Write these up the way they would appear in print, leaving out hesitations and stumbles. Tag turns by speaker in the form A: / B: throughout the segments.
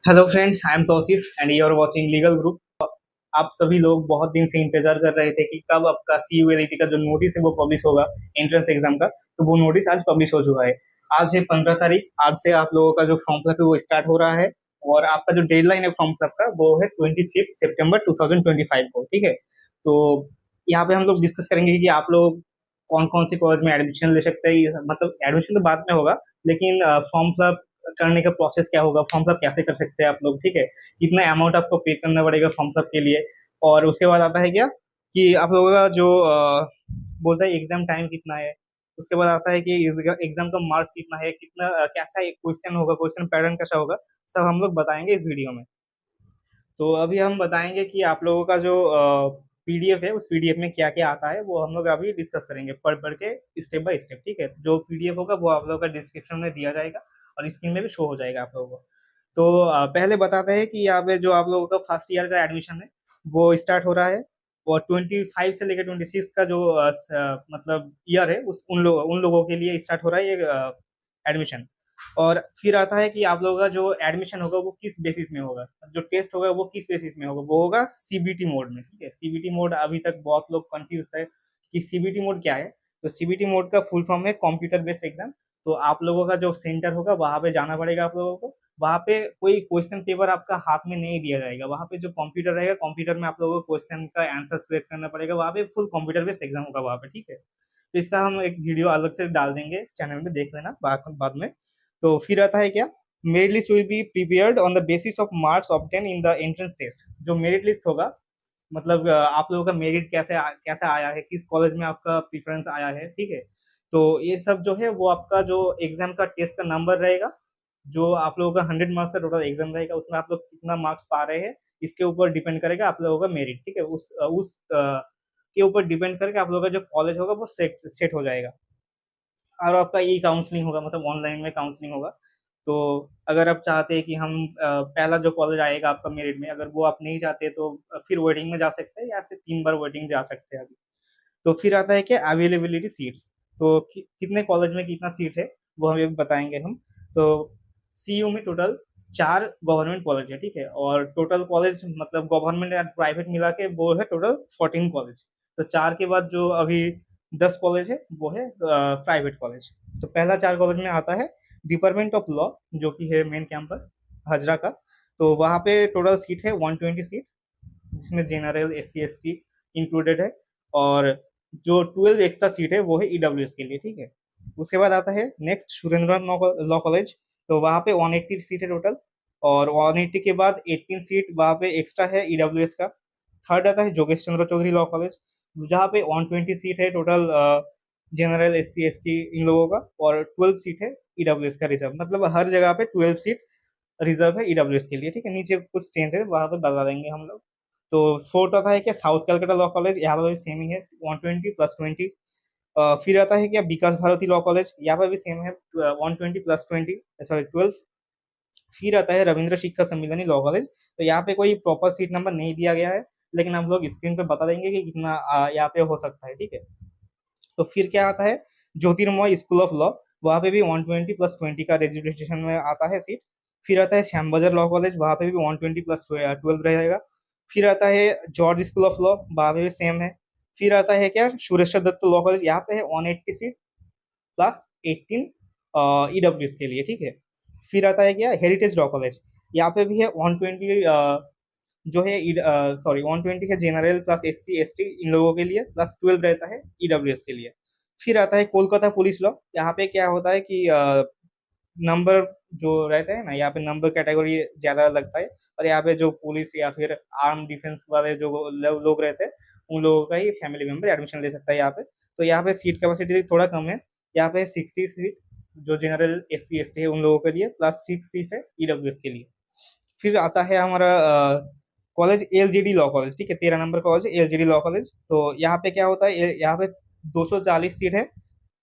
A: Hello friends, I am Tausif and you are watching legal group. आप सभी लोग बहुत दिन से इंतजार कर रहे थे कि कब आपका CULT का जो नोटिस है वो पब्लिश होगा एंट्रेंस एग्जाम का। तो वो नोटिस आज पब्लिश हो चुका है। आज है 15 तारीख। आज से आप लोगों का जो फॉर्म फिलअप है वो स्टार्ट हो रहा है। और आपका जो डेडलाइन है फॉर्म फिलअप का वो है 25 सितंबर 2025 को। ठीक है। तो यहाँ पे हम लोग डिस्कस करेंगे कि आप लोग कौन कौन से कॉलेज में एडमिशन ले सकते हैं। मतलब एडमिशन तो बाद में होगा, लेकिन फॉर्म फिलअप करने का प्रोसेस क्या होगा, फॉर्म फिलअप कैसे कर सकते हैं आप लोग। ठीक है। कितना अमाउंट आपको पे करना पड़ेगा फॉर्म फिलअप के लिए। और उसके बाद आता है क्या कि आप लोगों का जो बोलता है एग्जाम टाइम कितना है। उसके बाद आता है कि एग्जाम का मार्क कितना है, कितना कैसा एक क्वेश्चन होगा, क्वेश्चन पैटर्न कैसा होगा। सब हम लोग बताएंगे इस वीडियो में। तो अभी हम बताएंगे कि आप लोगों का जो PDF है उस PDF में क्या क्या आता है वो हम लोग अभी डिस्कस करेंगे पढ़ पढ़ के स्टेप बाय स्टेप। ठीक है। जो PDF होगा वो आप लोगों का डिस्क्रिप्शन में दिया जाएगा और स्क्रीन में भी शो हो जाएगा आप लोगों को। तो पहले बताते हैं कि यहाँ पे जो आप लोगों का फर्स्ट ईयर का एडमिशन है वो स्टार्ट हो रहा है। और 25 से लेकर 26 का जो मतलब ईयर है उन लोगों के लिए स्टार्ट हो रहा है ये एडमिशन। और फिर आता है कि आप लोगों का जो एडमिशन होगा वो किस बेसिस में होगा, जो टेस्ट होगा वो किस बेसिस में होगा, वो होगा CBT मोड में। ठीक है। CBT मोड अभी तक बहुत लोग कंफ्यूज है कि CBT मोड क्या है। तो CBT मोड का फुल फॉर्म है कंप्यूटर बेस्ड एग्जाम। तो आप लोगों का जो सेंटर होगा वहां पे जाना पड़ेगा आप लोगों को। वहां पे कोई क्वेश्चन पेपर आपका हाथ में नहीं दिया जाएगा। वहां पे जो कंप्यूटर रहेगा, कंप्यूटर में आप लोगों को क्वेश्चन का आंसर सिलेक्ट करना पड़ेगा। वहां पे फुल कंप्यूटर बेस्ड एग्जाम होगा वहां पे। ठीक है। तो इसका हम एक वीडियो अलग से डाल देंगे चैनल में, देख लेना बाद में। तो फिर आता है क्या, merit list will be prepared on the basis of marks obtain in the entrance test. जो मेरिट लिस्ट होगा, मतलब आप लोगों का मेरिट कैसे आया है, किस कॉलेज में आपका प्रेफरेंस आया है। ठीक है। तो ये सब जो है वो आपका जो एग्जाम का टेस्ट का नंबर रहेगा, जो आप लोगों का 100 मार्क्स का टोटल एग्जाम रहेगा, उसमें आप लोग कितना मार्क्स पा रहे हैं इसके ऊपर डिपेंड करेगा आप लोगों का मेरिट। ठीक है। उस के ऊपर डिपेंड करके आप लोगों का जो कॉलेज होगा वो सेट हो जाएगा। और आपका ई काउंसलिंग होगा, मतलब ऑनलाइन में काउंसलिंग होगा। तो अगर आप चाहते हैं कि हम पहला जो कॉलेज आएगा आपका मेरिट में, अगर वो आप नहीं चाहते तो फिर वेटिंग में जा सकते हैं, या फिर 3 बार वेटिंग जा सकते हैं अभी। तो फिर आता है कि अवेलेबिलिटी सीट्स। तो कितने कॉलेज में कितना सीट है वो हमें बताएंगे हम। तो CU में टोटल 4 गवर्नमेंट कॉलेज है। ठीक है। और टोटल कॉलेज मतलब गवर्नमेंट एंड प्राइवेट मिला के वो है टोटल 14 कॉलेज। तो 4 के बाद जो अभी 10 कॉलेज है वो है प्राइवेट कॉलेज। तो पहला 4 कॉलेज में आता है डिपार्टमेंट ऑफ लॉ, जो कि है मेन कैंपस हजरा का। तो वहाँ पे टोटल सीट है 120 सीट, जिसमें जनरल SC ST इंक्लूडेड है। और जो 12 एक्स्ट्रा सीट है वो है EWS के लिए। ठीक है। उसके बाद आता है नेक्स्ट सुरेंद्र लॉ कॉलेज। तो वहाँ पे 180 सीट है टोटल। और 180 के बाद 18 सीट वहाँ पे एक्स्ट्रा है EWS का। थर्ड आता है जोगेश चंद्र चौधरी लॉ कॉलेज, जहाँ पे 120 सीट है टोटल जनरल SC ST इन लोगों का। और 12 सीट है EWS का रिजर्व, मतलब हर जगह पे 12 सीट रिजर्व है EWS के लिए। ठीक है। नीचे कुछ चेंज है वहां पर बता देंगे हम लोग। तो फोर्थ आता है क्या साउथ कलकत्ता लॉ कॉलेज, यहाँ पर भी सेम ही है 120 + 20। फिर आता है क्या विकास भारती लॉ कॉलेज, यहाँ पर भी सेम है 120 + 20, सॉरी 12। फिर आता है रविंद्र शिक्षा सम्मिलनी लॉ कॉलेज। तो यहाँ पे कोई प्रॉपर सीट नंबर नहीं दिया गया है, लेकिन हम लोग स्क्रीन पे बता देंगे कि कितना यहाँ पे हो सकता है। ठीक है। तो फिर क्या आता है ज्योतिर्मय स्कूल ऑफ लॉ, वहाँ पे भी 120 + 20 का रजिस्ट्रेशन में आता है सीट। फिर आता है श्यामबाजार लॉ कॉलेज, वहाँ पे भी 120 + 12 रहेगा। फिर आता है जॉर्ज स्कूल ऑफ लॉ, वहाँ पे भी सेम है। फिर आता है क्या सुरेश्वर दत्त लॉ कॉलेज, यहाँ पे है 180 सीट +18 EWS के लिए। ठीक है। फिर आता है क्या हेरिटेज लॉ कॉलेज, यहाँ पे भी है 120 जो है, सॉरी 120 है जनरल +SC ST इन लोगों के लिए, +12 रहता है EWS के लिए। फिर आता है कोलकाता पुलिस लॉ। यहाँ पे क्या होता है कि नंबर जो रहता है ना, यहाँ पे नंबर कैटेगरी ज्यादा लगता है। और यहाँ पे जो पुलिस या फिर आर्म डिफेंस वाले जो लोग रहते हैं उन लोगों का ही फैमिली मेंबर एडमिशन ले सकता है यहाँ पे। तो यहाँ पे सीट कैपेसिटी थोड़ा कम है। यहाँ पे 60 सीट जो जनरल SC ST है उन लोगों के लिए, +6 सीट है EWS के लिए। फिर आता है हमारा कॉलेज LGD लॉ कॉलेज। ठीक है। 13 number college LGD law college. तो यहाँ पे क्या होता है, यहाँ पे 240 सीट है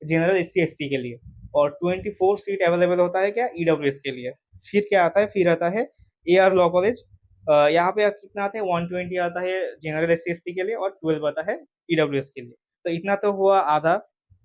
A: जनरल SC ST के लिए। और 24 सीट अवेलेबल होता है क्या EWS के लिए। फिर क्या आता है, फिर आता है AR लॉ कॉलेज। यहाँ पे कितना आता है 120 आता है जनरल SC ST के लिए, और 12 आता है EWS के लिए। तो इतना तो हुआ आधा,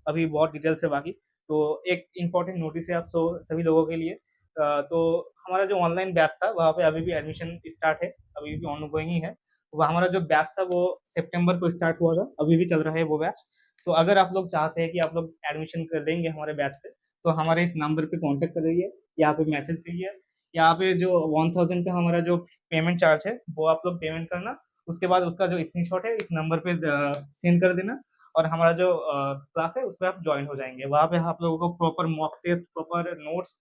A: अभी बहुत डिटेल से बाकी। तो एक इम्पोर्टेंट नोटिस है आप सभी लोगों के लिए। तो हमारा जो ऑनलाइन बैच था वहाँ पे अभी भी एडमिशन स्टार्ट है, अभी भी ऑन गोइंग ही है। वो हमारा जो बैच था वो सितंबर को स्टार्ट हुआ था, अभी भी चल रहा है वो बैच। तो अगर आप लोग चाहते हैं कि आप लोग एडमिशन कर लेंगे हमारे बैच पे, तो हमारे इस नंबर पे कांटेक्ट करिए, यहाँ पे मैसेज करिए। यहाँ पे जो 1000 का हमारा जो पेमेंट चार्ज है वो आप लोग पेमेंट करना, उसके बाद उसका जो स्क्रीनशॉट है इस नंबर पे सेंड कर देना, और हमारा जो क्लास है उसमें आप ज्वाइन हो जाएंगे। वहाँ पे आप लोगों को proper mock test, proper notes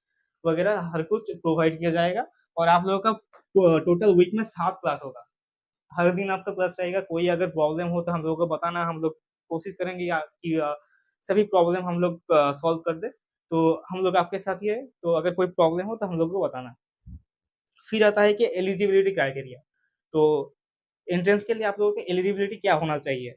A: वगैरह हर कुछ प्रोवाइड किया जाएगा। और आप लोगों का टोटल वीक में 7 क्लास होगा, हर दिन आपका क्लास रहेगा। कोई अगर प्रॉब्लम हो तो हम लोगों को बताना, हम लोग कोशिश करेंगे कि सभी प्रॉब्लम हम लोग सॉल्व कर दे। तो हम लोग आपके साथ ही है, तो अगर कोई प्रॉब्लम हो तो हम लोग को बताना। फिर आता है कि एलिजिबिलिटी क्राइटेरिया। तो एंट्रेंस के लिए आप लोगों की एलिजिबिलिटी क्या होना चाहिए।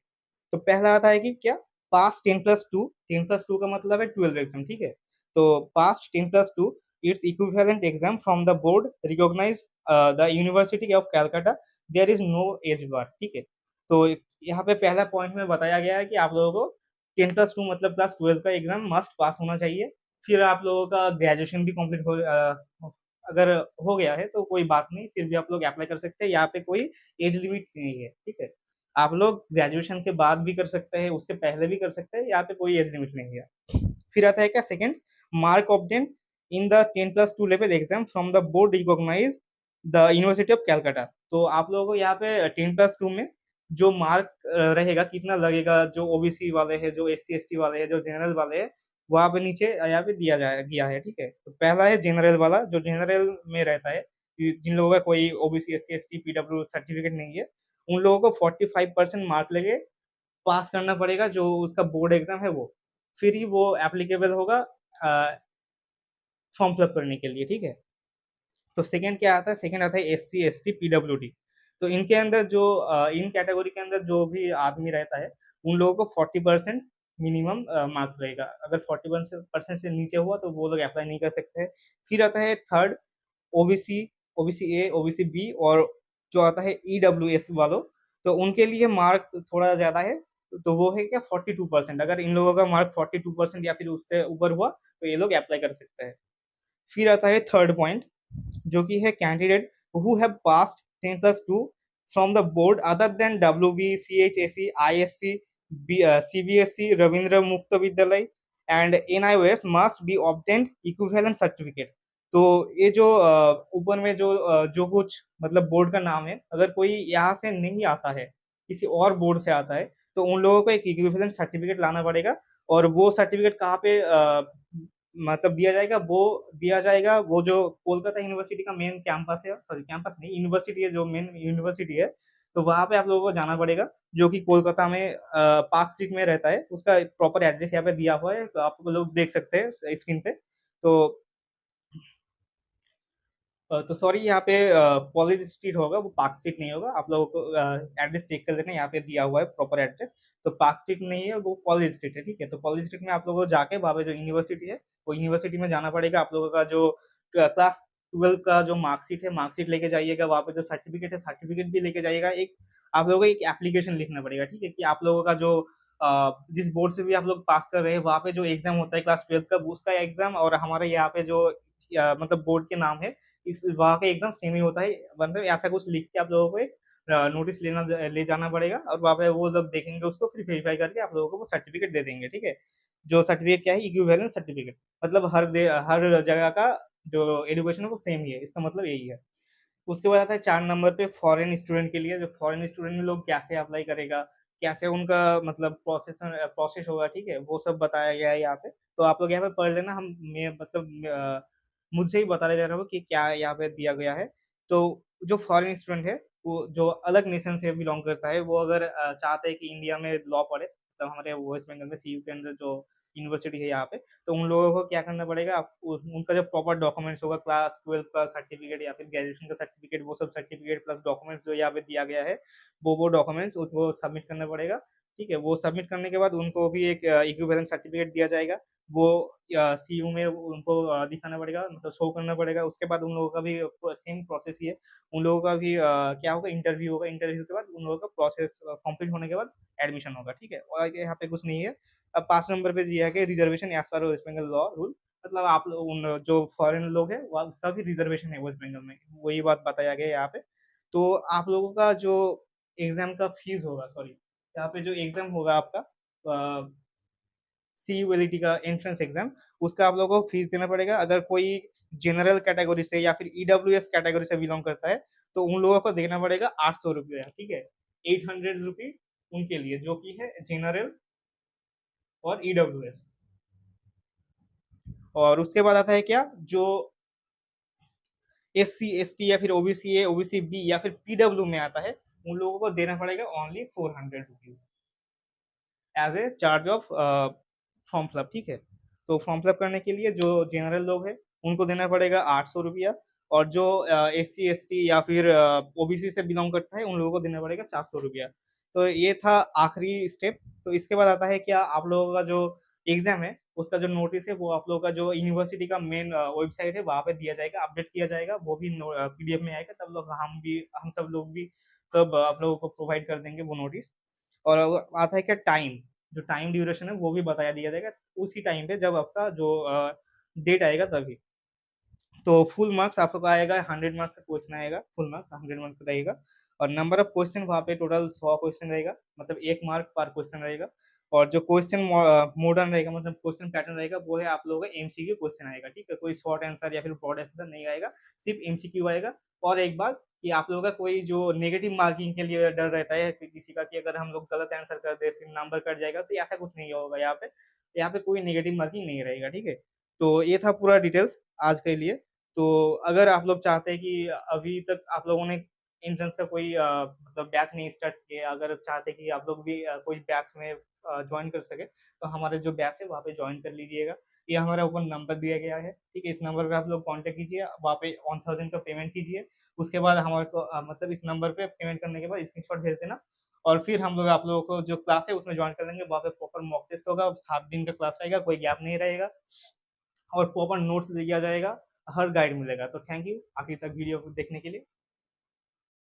A: तो पहला आता है कि क्या, पास 10+2। 10+2 का मतलब है 12 एग्जाम, ठीक है। तो pass 10+2 it's equivalent exam from the board recognise the university of Calcutta, there is no age bar, ठीक है। तो यहाँ पे पहला पॉइंट में बताया गया है कि आप लोगों को 10+2 मतलब क्लास 12 का एग्जाम मस्ट पास होना चाहिए। फिर आप लोगों का ग्रेजुएशन भी कंप्लीट अगर हो गया है तो कोई बात नहीं, फिर भी आप लोग अप्लाई कर सकते हैं। यहाँ पे कोई एज लिमिट नहीं है, ठीक है। आप लोग ग्रेजुएशन के बाद भी कर सकते हैं, उसके पहले भी कर सकते हैं, यहाँ पे कोई एज लिमिट नहीं है। फिर आता है क्या, second, mark obtain in the 10+2 level exam from the board recognise the university of Calcutta. तो आप लोगों को यहाँ पे 10+2 में जो मार्क रहेगा, कितना लगेगा, जो ओबीसी वाले हैं, जो SC ST वाले हैं, जो जनरल वाले हैं, वहां पे नीचे यहाँ पे दिया जाए गया है, ठीक है। तो पहला है जनरल वाला, जो जनरल में रहता है, जिन लोगों का कोई OBC SC ST PW certificate नहीं है, उन लोगों को 45% मार्क लेके पास करना पड़ेगा, जो उसका बोर्ड एग्जाम है वो। फिर ही वो एप्लीकेबल होगा फॉर्म फिलअप करने के लिए, ठीक है। तो सेकंड क्या आता है, सेकंड आता है SC ST PWD। तो इनके अंदर जो इन कैटेगरी के अंदर जो भी आदमी रहता है, उन लोगों को 40% मिनिमम मार्क्स रहेगा। अगर 40% से नीचे हुआ तो वो लोग अप्लाई नहीं कर सकते। फिर आता है third, OBC, OBC A, OBC B, और जो आता है EWS वालों, तो उनके लिए मार्क थोड़ा ज्यादा है। तो वो है क्या, 42%। अगर इन लोगों का मार्क 42% या फिर उससे ऊपर हुआ तो ये लोग अप्लाई कर सकते हैं। फिर आता है थर्ड पॉइंट, जो कि है candidate who have passed 10+2 from the board other than WB, CHSE, ISC, CBSE, Ravindra मुक्त विद्यालय and NIOS must be obtained equivalent certificate. तो ये जो ऊपर में जो कुछ मतलब बोर्ड का नाम है, अगर कोई यहाँ से नहीं आता है, किसी और बोर्ड से आता है, तो उन लोगों को एक इक्विवेलेंट सर्टिफिकेट लाना पड़ेगा। और वो सर्टिफिकेट कहाँ पे मतलब दिया जाएगा, वो जो कोलकाता यूनिवर्सिटी का मेन कैंपस है, सॉरी कैंपस नहीं, यूनिवर्सिटी है, जो मेन यूनिवर्सिटी है, तो वहाँ पे आप लोगों को जाना पड़ेगा, जो कि कोलकाता में पार्क स्ट्रीट में रहता है। उसका प्रॉपर एड्रेस यहाँ पे दिया हुआ है, तो आप लोग देख सकते हैं स्क्रीन पे। तो तो सॉरी, यहाँ पे कॉलेज स्ट्रीट होगा, वो पार्क स्ट्रीट नहीं होगा। आप लोगों को एड्रेस चेक कर लेना, यहाँ पे दिया हुआ है प्रॉपर एड्रेस। तो पार्क स्ट्रीट नहीं है, वो कॉलेज स्ट्रीट है, ठीक है। तो कॉलेज स्ट्रीट में आप लोगों को जाके वहाँ पे जो यूनिवर्सिटी है, वो यूनिवर्सिटी में जाना पड़ेगा। आप लोगों का जो क्लास 12 का जो मार्कशीट है, मार्कशीट लेके जाइएगा। वहाँ पे जो सर्टिफिकेट है, सर्टिफिकेट भी लेके जाइएगा। एक आप लोगों को एक एप्लीकेशन लिखना पड़ेगा, ठीक है, कि आप लोगों का जो जिस बोर्ड से भी आप लोग पास कर रहे हैं, वहाँ पे जो एग्जाम होता है क्लास 12 का, उसका एग्जाम, और हमारे यहाँ पे जो मतलब बोर्ड के नाम है, इस वहाँ का एग्जाम सेम ही होता है। मतलब ऐसा कुछ लिख के आप लोगों को एक नोटिस ले जाना पड़ेगा, और वहाँ पे वो लोग देखेंगे उसको, फिर वेरीफाई करके आप लोगों को वो सर्टिफिकेट दे देंगे, ठीक है। जो सर्टिफिकेट क्या है, इक्विवेलेंट सर्टिफिकेट, मतलब हर जगह का जो एडुकेशन है वो सेम ही है, इसका मतलब यही है। उसके बाद आता है 4 नंबर पे फॉरेन स्टूडेंट के लिए। जो फॉरेन स्टूडेंट लोग कैसे अप्लाई करेगा, कैसे उनका मतलब प्रोसेस होगा, ठीक है, वो सब बताया गया है यहाँ पे। तो आप लोग यहाँ पे पढ़ लेना, मैं मतलब मुझसे ही बताया जा रहा हूँ कि क्या यहाँ पे दिया गया है। तो जो फॉरेन स्टूडेंट है, वो जो अलग नेशन से बिलोंग करता है, वो अगर चाहते हैं कि इंडिया में लॉ पढ़े, तो हमारे वेस्ट बंगाल में CU के अंदर जो यूनिवर्सिटी है यहाँ पे, तो उन लोगों को क्या करना पड़ेगा, उनका जो प्रॉपर डॉक्यूमेंट्स होगा, क्लास 12 का सर्टिफिकेट या फिर ग्रेजुएशन का सर्टिफिकेट, वो सब सर्टिफिकेट प्लस डॉक्यूमेंट्स जो यहाँ पे दिया गया है, वो डॉक्यूमेंट्स उनको सबमिट करना पड़ेगा, ठीक है। वो सबमिट करने के बाद उनको भी एक इक्विवेलेंट सर्टिफिकेट दिया जाएगा। वो CU में उनको दिखाना पड़ेगा, मतलब शो करना पड़ेगा। उसके बाद उन लोगों का भी सेम प्रोसेस ही है। उन लोगों का भी क्या होगा, इंटरव्यू होगा। इंटरव्यू के बाद उन लोगों का प्रोसेस कंप्लीट होने के बाद एडमिशन होगा, ठीक है। और यहाँ पे कुछ नहीं है। अब 5 नंबर पे दिया है कि reservation as per West Bengal law rule. मतलब आप लोग उन जो फॉरेन लोग हैं वह उसका भी रिजर्वेशन है वेस्ट बंगाल में, वही बात बताया गया है यहाँ पे। तो आप लोगों का जो एग्जाम का फीस होगा, सॉरी, यहाँ पे जो एग्जाम होगा आपका सी यू एल ई टी का एंट्रेंस एग्जाम, उसका आप लोगों को फीस देना पड़ेगा। अगर कोई जनरल कैटेगरी से या फिर ईडब्ल्यू एस कैटेगरी से बिलोंग करता है तो उन लोगों को देना पड़ेगा 800 रुपया, ठीक है, 800 रुपी उनके लिए जो कि है जनरल और ईडब्ल्यू एस। और उसके बाद आता है क्या, जो एस सी एस टी या फिर ओबीसी ए ओबीसी बी या फिर पीडब्ल्यू में आता है, उन लोगों को देना पड़ेगा only 400 rupees as a charge of form fill up, ठीक है। तो फॉर्म फिलअप करने के लिए जो जनरल लोग हैं उनको देना पड़ेगा 800 रुपया, और जो एस सी एस टी या फिर ओबीसी से बिलोंग करता है उन लोगों को देना पड़ेगा 400 रुपया। तो ये था आखिरी स्टेप। तो इसके बाद आता है क्या, आप लोगों का जो एग्जाम है उसका जो नोटिस है वो आप लोगों का जो यूनिवर्सिटी का मेन वेबसाइट है वहाँ पे दिया जाएगा, अपडेट किया जाएगा, वो भी पीडीएफ में आएगा, तब लोग हम सब लोग भी तब आप लोगों को प्रोवाइड कर देंगे वो नोटिस। और आता है क्या टाइम, जो टाइम ड्यूरेशन है वो भी बताया दिया जाएगा उसी टाइम पे जब आपका जो डेट आएगा तभी। तो फुल मार्क्स आपको आएगा, 100 मार्क्स का क्वेश्चन आएगा, फुल मार्क्स 100 मार्क्स का रहेगा। और नंबर ऑफ क्वेश्चन वहाँ पे टोटल 100 क्वेश्चन रहेगा, मतलब 1 मार्क पर क्वेश्चन रहेगा। और जो क्वेश्चन मॉडर्न रहेगा, मतलब क्वेश्चन पैटर्न रहेगा, वो है आप लोगों का एमसीक्यू क्वेश्चन आएगा, ठीक है, कोई शॉर्ट आंसर या फिर ब्रॉड आंसर नहीं आएगा, सिर्फ एमसीक्यू आएगा। और एक बात कि आप लोगों का कोई जो नेगेटिव मार्किंग के लिए डर रहता है कि किसी का कि अगर हम लोग गलत आंसर कर दे फिर नंबर कट जाएगा, तो ऐसा कुछ नहीं होगा यहाँ पे। यहाँ पे कोई नेगेटिव मार्किंग नहीं रहेगा, ठीक है। तो ये था पूरा डिटेल्स आज के लिए। तो अगर आप लोग चाहते हैं कि अभी तक आप लोगों ने एंट्रेंस का कोई मतलब बैच नहीं स्टार्ट किया, अगर चाहते हैं कि आप लोग भी कोई बैच में ज्वाइन कर सके, तो हमारे जो बैच है वहाँ पे ज्वाइन कर लीजिएगा। ये हमारा ओपन नंबर दिया गया है, ठीक है, इस नंबर पे आप लोग कांटेक्ट कीजिए, वहाँ पे 1000 का पेमेंट कीजिए। उसके बाद हमारे को मतलब इस नंबर पे पेमेंट करने के बाद स्क्रीनशॉट भेज देना, और फिर हम लोग आप लोगों को जो क्लास है उसमें ज्वाइन कर लेंगे। वहाँ पे प्रॉपर मॉक टेस्ट होगा, 7 दिन का क्लास रहेगा, कोई गैप नहीं रहेगा, और प्रॉपर नोट्स दिया जाएगा, हर गाइड मिलेगा। तो थैंक यू आखिर तक वीडियो को देखने के लिए।